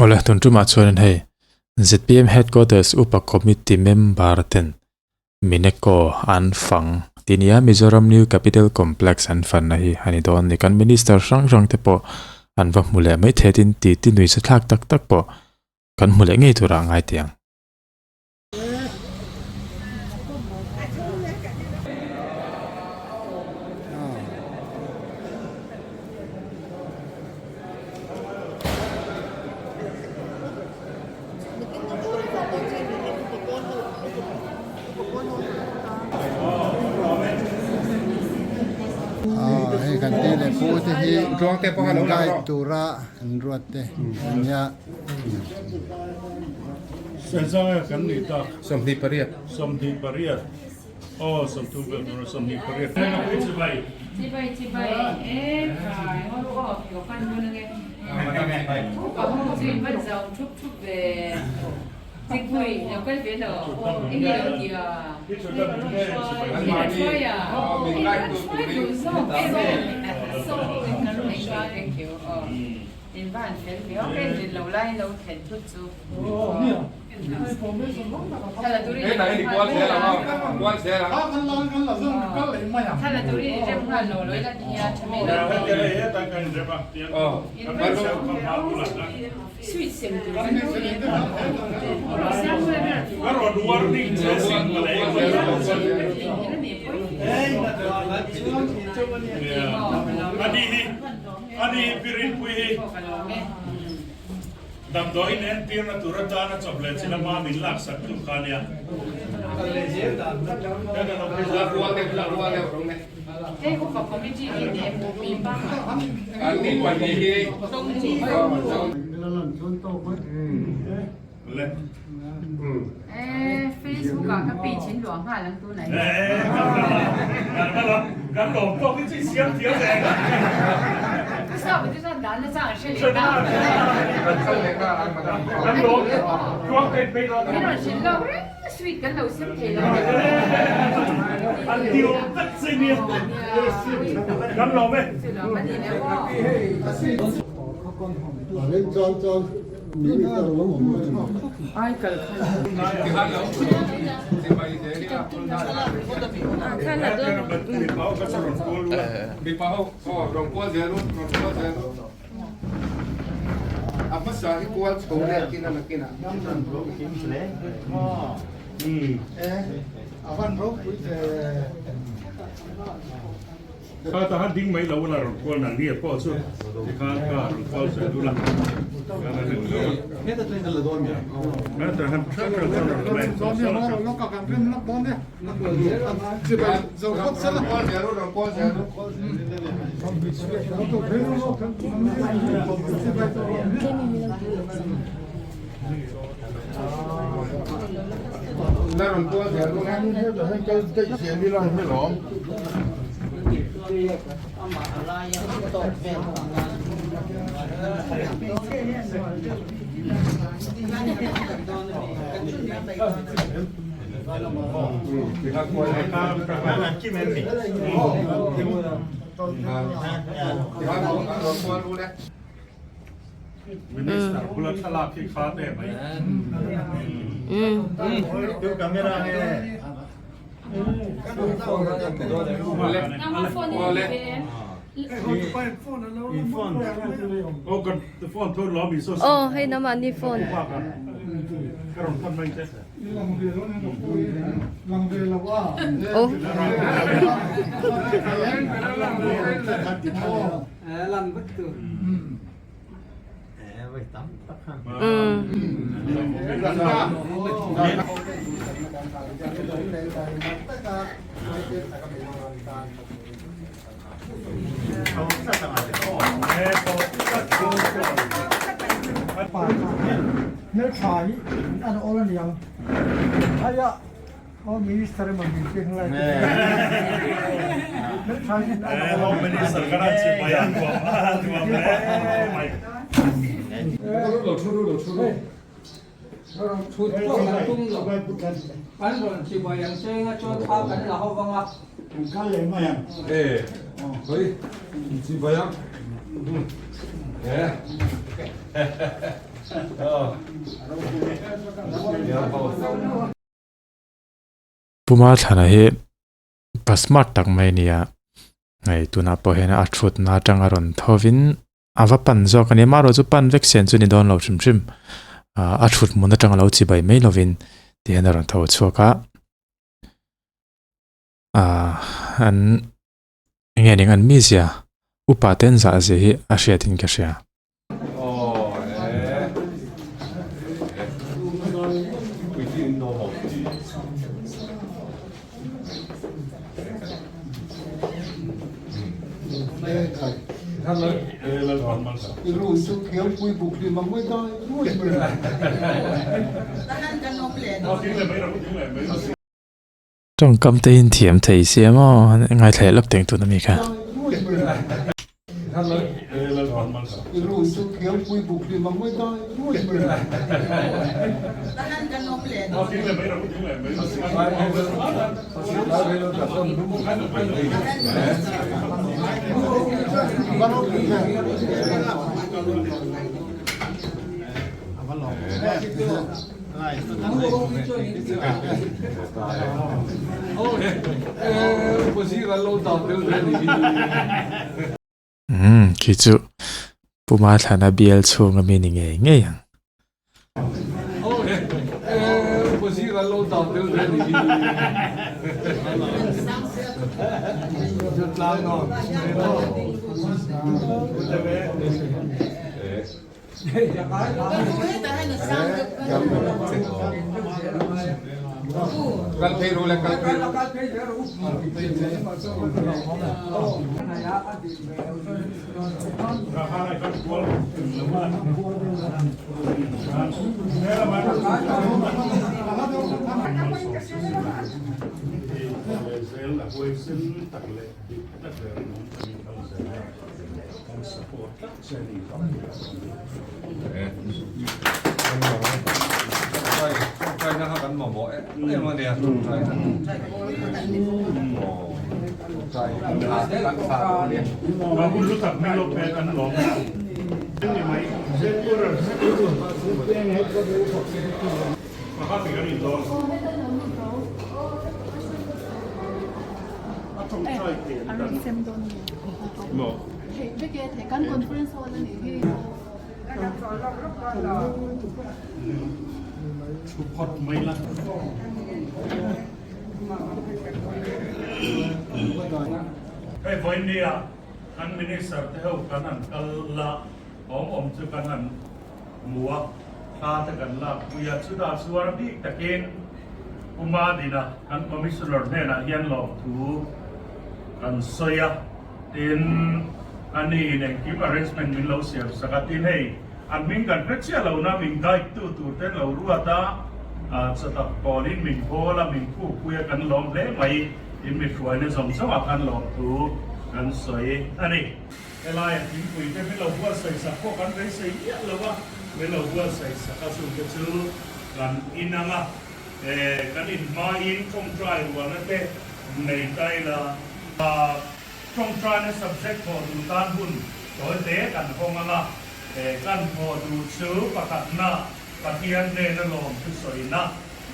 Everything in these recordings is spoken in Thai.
Ola tun tu ma chuan hei ZPM headquarters UPA committee member ten mineko an fang tinia Mizoram New Capital Complex an fan na hi ani don ni kan minister sang te po an va mule mai thetin ti nui sa thlak tak po kan mule ngei tura ngai tiang kan ti le pu te hi rong te po ha lo lai tura an ruat te nya Sensanga kan ni ta somni pariat somni pariat som tu be no somni pariat na ko chibai chibai phải ngon quá kiểu phân luôn nghe có một gì vẫn giàu chút về dịch vụ nhiều cái phía đó anh đi đâu kìa anh là chơi à anh là chơi đủ số cái số thank you in van fel vi okay din lo lai lo khen chút chuถ้าละตุรีได้ดีกว่าเสียแล้วกว่าเสียแล้วถ้าละตุรีได้ผ่านโลเลยละเนี่ยทำไมล่ะsweet sim tu Pero warning dressing Adi pirin pui dam doi nen pir na turata na chocolate sila ma min lak sak tu khania kada no pizza ruwa le rong ne ko fa committee ni ne mo mi ba ani pa ni hi tong ji le Facebook 啊，比前两下人都来。咁龍多啲先少少嘅。不是啊，我就说男的这样是领导。咁龍裝俾俾我。呢種是老人 sweet 緊老心皮啦。อันเดียวตัดสิเนี่ย咁龍咩？เล่นจอนมีมีตลอดผม哎，可看。看了都。มีเป้าก็รองกัวเสียรุ่นรองกัวเสียรุ่นอ่ะภาษาที่กัวโชว์เนี่ยกินอะไรกินอ่ะavan roถ้าทหารดิ้งไม่เราเวลาเราควรนั่นนี่พ่อสู้ที่ข้างก็เราควรจะดูแลแม้แต่ทหารช่างเราต้องเราไม่ต้องเรา lo ka kan rim nak bon de jiba zo khot sa la กัวเสียรุ่นรองกัวเสียรุ่น to rim lo kanแล้วรองกัวเสียรุ่นนั้นให้เจ้าได้เสียนี่เราไม่หลอมที่ข้างกัวที่ข้างกี่เมตรที่ข้างรองกัวรู้แล้วมินิสเตอร์บุลทลาพี่ข้าได้ไหมดูกาเมราให้โอ้กันตัวโฟนทดลองมีโซ่ Oh, hay naman ni phone. ว่ากันกระรองท่านไม่ใช่ ลังเวลาว่า Oh. lan bất tử nếu phải ăn ô lan yang hay ạ có minister mà mình chơi lại nếu phải ăn ô lan minister kan si bayan ko dua mai Anh còn chỉ bảo yang chơi cho tao cái là hậu vong à? cái này mà yang ơi chỉ vậy á ปุมาฐานะเฮปัสมาตักไม่เนี่ยไงตัวนับพอเห็นอัดฟุตนาจังอารอนทวินอาว่าปันจอกันเนี่ยมาเราจะปันเวกเซนจุนิดอนเราชิมอัดฟุตมันจังเราจีบไม่เราวินเดียนอารอนทวชัวกะอันเงี้ยนี่อันมีเสียอุปาเทนซาเสียอาเซียตินกันเสียท่านเลยรู้สึกเขียวปุยบุกดิมันไม่ได้รู้สึกเลยจงกำเตียนเทียมไทยเสียมั้งไงไทยลักเต็งตัวนั้นมีค่ะท่านเลยรู้สึกเขียวปุยบุกดิมันไม่ได้รู้สึกเลยคิดจูปุมาฐานะเบียลช่วงก็มีนี่ไงยังกันเพรูแล้วกันเพรูใช่นะครับกันหมอบอกเนี่ยมาเนี่ยใช่ใช่รักษาเนี่ยเราคุณรู้จักไม่ลบแพ้กันหรอกใช่ไหมเซ็ตตัวเรามาข้าถึงกันอีกแล้ว뭐 되게 대관 컨퍼런스하는 얘기예요. support mấy lần cái với nia anh minister theo cái này là ông chưa cái này mua ta thì cái là bây giờ chúng ta suy đi cái kiện kuma đi na anh commissioner này là hiện lo thu anh soya tin anh này này keep arrangement mình lâu xíuสักทีให้อันมิงกันเพชรเรานะมิงได้ตัวเต้นเรารู้ว่าตาสตับพอลินมิงโพละมิงคู่คุยกันลมเล่ไหมอินมิช่วยในสมสวัสดิ์กันลมถูกันสวยอันนี้เวลาทิ้งคุยได้ไม่เราว่าใส่สักพวกกันไปใส่เยอะเลยว่าไม่เราว่าใส่สักสุดจะซื้อกันอินนะกันอินมาอินคงใจวันนั้นเต้ในใจละคงใจใน subject พอดูด้านหุ่นโดยเตะกันคงละกันพอดูซื้อประกันนะปะเทียนเนนลมทุสอยนะ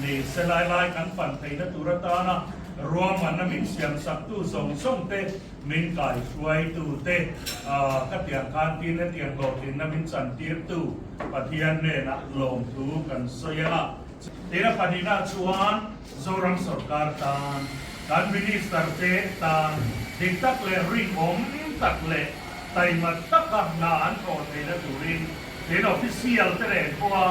นี่เสลายลายกันปั่นไปนะตุรตานะรวมมันนะมินเสียงสักตู้ส่งเตมินกายช่วยตู้เตก็เตียงการกินและเตียงหลอดกินนะมินสันตีตู้ปะเทียนเนนะลมทูกันสอยละเทระปนินาชวนโซรังสกการตานการมินิสเตอร์เตตานดิกตักเลริงอมตักเลไต่มาตักกันนานก่อนในนักดุรินเห็นออฟฟิเชียลแต่เด็กว่า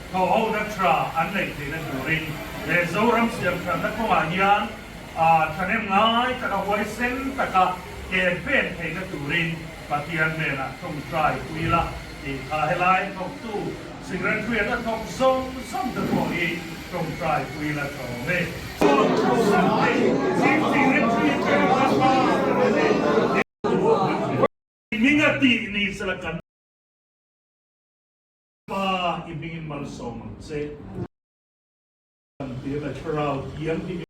เขาเอานักทราอันเล็กในนักดุรินแต่โซรัมเสียงกันนักว่ายันท่านเอ็มง่ายแต่ก็ไว้เส้นแต่ก็เกิดเป็นในนักดุรินปฏิญาณเนี่ยนะต้องใจคุยละที่ข้าให้ไล่ต้องตู้สิ่งนั้นคุยแล้วต้องส่งตัวอีกต้องใจคุยละต้องเนี่ยสิ่งนั้นคุยกันmingati ni silakan pa ibingin malsomang se tira crowd yang di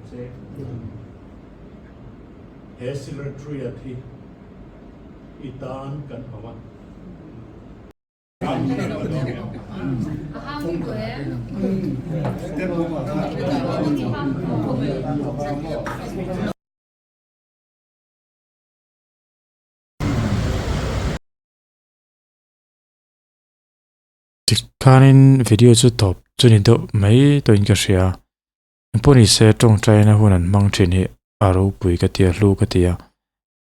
se secretary athi itan kan hawa Tikanin video chu top chunin do mai to in ka ria poni se tong trai na hunan mang thin hi aro pui ka tia hlu ka tia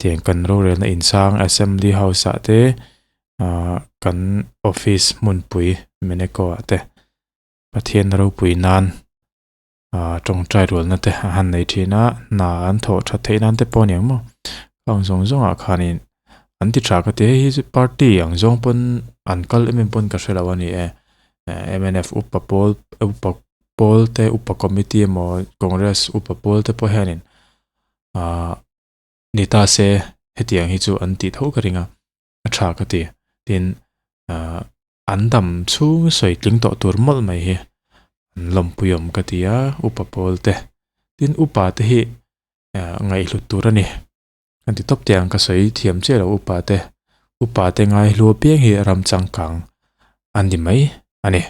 tiang kan ro rel na insang assembly house ate kan office mun pui meneko ate pathian ro pui nan tong trai rol na te han nei thina na an tho tha theinan te poniang mo ang zong zong a khanin anti traka te hi party ang zong pon ankal em pon ka shelawani MNF UPA pawl te UPA committee mo congress UPA pawl te po hanin nita se hetiang hi chu anti tho ka ringa acha ka ti tin andam chung soi tling to tur mol mai hi lompuyom ka tia UPA pawl te tin UPA te hi ngai hlut turani anti top tiang ka soi thiam che lo UPA te ngai lu piang hi ram chang kang andi mai ani